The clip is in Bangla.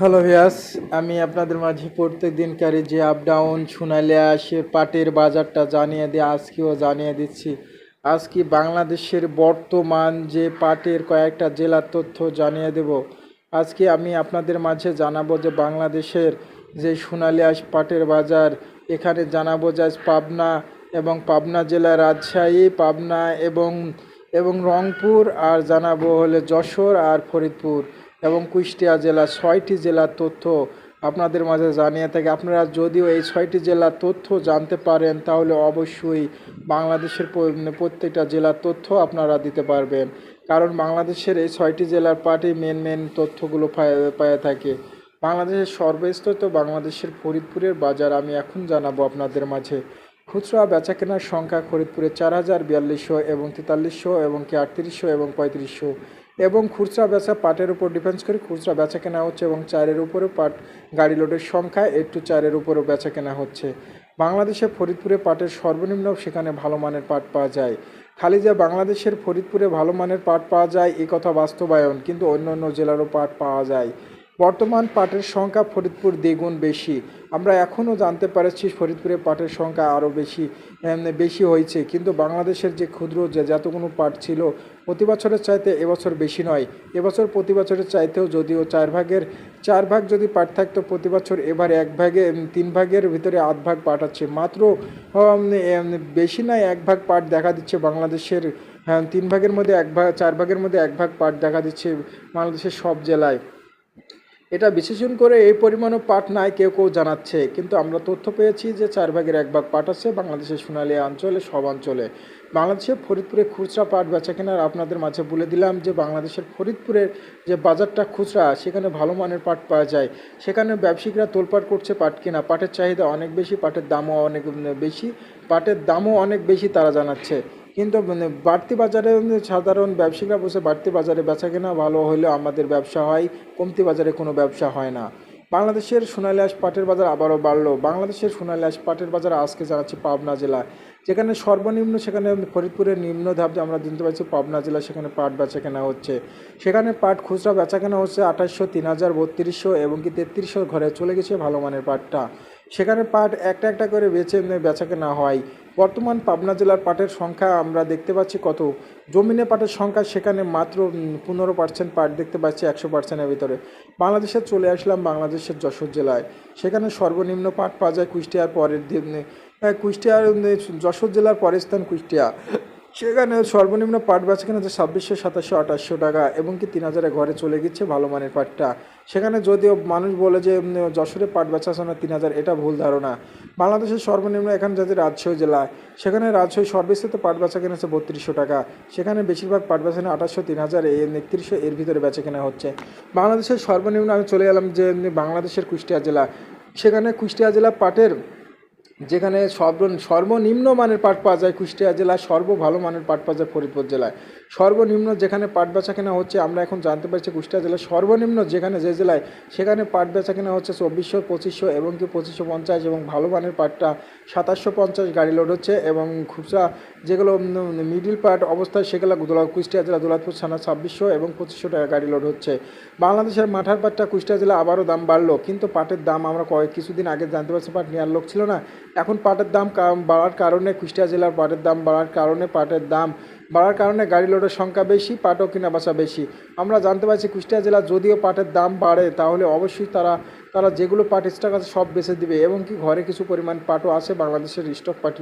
হ্যালো ভিয়াস, আমি আপনাদের মাঝে প্রত্যেক দিনকারই যে আপ ডাউন শুনালে আসে পাটের বাজারটা জানিয়ে দিয়ে আজকেও জানিয়ে দিচ্ছি। আজকে বাংলাদেশের বর্তমান যে পাটের কয়েকটা জেলার তথ্য জানিয়ে দেব। আজকে আমি আপনাদের মাঝে জানাবো যে বাংলাদেশের যে সোনালী আঁশ পাটের বাজার, এখানে জানাবো যে আজ পাবনা এবং পাবনা জেলা, রাজশাহী, পাবনা এবং রংপুর, আর জানাবো হলে যশোর আর ফরিদপুর এবং কুষ্টিয়া জেলা, 6টি জেলার তথ্য আপনাদের মাঝে জানিয়ে থাকি। আপনারা যদিও এই 6টি জেলার তথ্য জানতে পারেন তাহলে অবশ্যই বাংলাদেশের প্রত্যেকটা জেলার তথ্য আপনারা দিতে পারবেন, কারণ বাংলাদেশের এই 6টি জেলার পার্টি মেন তথ্যগুলো পায়ে থাকে। বাংলাদেশের সর্বস্তর বাংলাদেশের ফরিদপুরের বাজার আমি এখন জানাবো আপনাদের মাঝে। খুচরা বেচা কেনার সংখ্যা ফরিদপুরে 4042 এবং 4300 এবং কি 3800 এবং 3500, এবং খুচরা বেচা পাটের উপর ডিপেন্ডস করে খুচরা বেচা কেনা হচ্ছে, এবং চারের উপরেও পাট গাড়ি লোডের সংখ্যা একটু চারের উপরেও বেচা কেনা হচ্ছে। বাংলাদেশে ফরিদপুরে পাটের সর্বনিম্ন সেখানে ভালো মানের পাট পাওয়া যায়। খালি যে বাংলাদেশের ফরিদপুরে ভালো মানের পাট পাওয়া যায় এই কথা বাস্তবায়ন, কিন্তু অন্য অন্য জেলারও পাট পাওয়া যায়। বর্তমান পাটের সংখ্যা ফরিদপুর দ্বিগুণ বেশি। আমরা এখনও জানতে পারছি ফরিদপুরে পাটের সংখ্যা আরও বেশি হয়েছে, কিন্তু বাংলাদেশের যে ক্ষুদ্র যে যতগুলো পাট ছিল প্রতি বছরের চাইতে এবছর বেশি নয়। এবছর প্রতি বছরের চাইতেও যদিও চার ভাগ যদি পাট থাকতো প্রতি বছর, এবার 3 ভাগের ভিতরে আধ ভাগ পাট আছে মাত্র। বেশি নয়, 1 ভাগ পাট দেখা দিচ্ছে বাংলাদেশের। হ্যাঁ, 3 ভাগের মধ্যে 4 ভাগের মধ্যে 1 ভাগ পাট দেখা দিচ্ছে বাংলাদেশের সব জেলায়। এটা বিশ্লেষণ করে এই পরিমাণও পাট নাই কেউ জানাচ্ছে, কিন্তু আমরা তথ্য পেয়েছি যে 4 ভাগের 1 ভাগ পাট আছে বাংলাদেশের সোনালী অঞ্চলে, সব অঞ্চলে। বাংলাদেশের ফরিদপুরে খুচরা পাট বেচা কেনার আপনাদের মাঝে বলে দিলাম যে বাংলাদেশের ফরিদপুরের যে বাজারটা খুচরা, সেখানে ভালো মানের পাট পাওয়া যায়। সেখানে ব্যবসায়িকরা তোলপাট করছে পাট কেনা। পাটের চাহিদা অনেক বেশি, পাটের দামও অনেক বেশি তারা জানাচ্ছে। কিন্তু বাড়তি বাজারে সাধারণ ব্যবসায়ীরা বসে বাড়তি বাজারে বেচা কেনা ভালো হলেও আমাদের ব্যবসা হয়, কমতি বাজারে কোনো ব্যবসা হয় না। বাংলাদেশের সোনালী আঁশ পাটের বাজার আবারও বাড়লো। বাংলাদেশের সোনালী আঁশ পাটের বাজার আজকে জানাচ্ছি পাবনা জেলা, যেখানে সর্বনিম্ন, সেখানে ফরিদপুরের নিম্ন ধাপ আমরা জানতে পারছি পাবনা জেলা, সেখানে পাট বেচা কেনা হচ্ছে। সেখানে পাট খুচরা বেচা কেনা হচ্ছে 2800, 3000, 3200 এবং কি 3300 ঘরে চলে গেছে ভালো মানের পাটটা। সেখানে পাট একটা একটা করে বেচা কেনা হয়। বর্তমান পাবনা জেলার পাটের সংখ্যা আমরা দেখতে পাচ্ছি কত, জমিনে পাটের সংখ্যা সেখানে মাত্র 15% পাট দেখতে পাচ্ছি 100%-এর ভিতরে। বাংলাদেশে চলে আসলাম বাংলাদেশের যশোর জেলায়, সেখানে সর্বনিম্ন পাট পাওয়া যায় কুষ্টিয়ার পরের দিন। কুষ্টিয়ার যশোর জেলার পরের স্থান কুষ্টিয়া, সেখানে সর্বনিম্ন পাট বেচা কেনা হচ্ছে 2600, 2700, 2800 টাকা এবং কি 3000-এর ঘরে চলে গেছে ভালো মানের পাটটা। সেখানে যদিও মানুষ বলে যে যশোরে পাট বেচা আছে না 3000, এটা ভুল ধারণা। বাংলাদেশের সর্বনিম্ন এখানে যাচ্ছে রাজশাহী জেলায়, সেখানে রাজশাহী সর্বস্তরে পাট বেচা কেনা হচ্ছে 3200 টাকা। সেখানে বেশিরভাগ পাট বেচা কেনা 2800, 3000, 3100 এর ভিতরে বেচা কেনা হচ্ছে। বাংলাদেশের সর্বনিম্ন আমি চলে গেলাম যে বাংলাদেশের কুষ্টিয়া জেলা, সেখানে কুষ্টিয়া জেলা পাটের যেখানে সর্বনিম্ন মানের পাট পাওয়া যায় কুষ্টিয়া জেলায়, ভালো মানের পাট পাওয়া যায় ফরিদপুর জেলায়। সর্বনিম্ন যেখানে পাট বেচা কেনা হচ্ছে আমরা এখন জানতে পারছি কুষ্টিয়া জেলায় সর্বনিম্ন যেখানে যে জেলায়, সেখানে পাট বেচা কেনা হচ্ছে 2400, 2500 এবং কি 2550, এবং ভালো মানের পাটটা 2750 গাড়ি লোড হচ্ছে। এবং খুচরা যেগুলো মিডিল পাট অবস্থায় সেগুলো কুষ্টিয়া জেলা দৌলতপুর থানা 2600 এবং 2500 টাকা গাড়ি লোড হচ্ছে। বাংলাদেশের মাঠার পাটটা কুষ্টিয়া জেলা আবারও দাম বাড়লো, কিন্তু পাটের দাম আমরা কিছুদিন আগে জানতে পারছি পাট নেওয়ার লোক ছিল না। এখন পাটের দাম বাড়ার কারণে, কুষ্টিয়া জেলার পাটের দাম বাড়ার কারণে গাড়ি লোডের সংখ্যা বেশি, পাটও কেনা বেচা বেশি। আমরা জানতে পারছি কুষ্টিয়া জেলা যদিও পাটের দাম বাড়ে তাহলে অবশ্যই তারা যেগুলো পাট স্টক আছে সব বেচে দিবে, এবং কি ঘরে কিছু পরিমাণ পাটও আছে বাংলাদেশের স্টক পাটি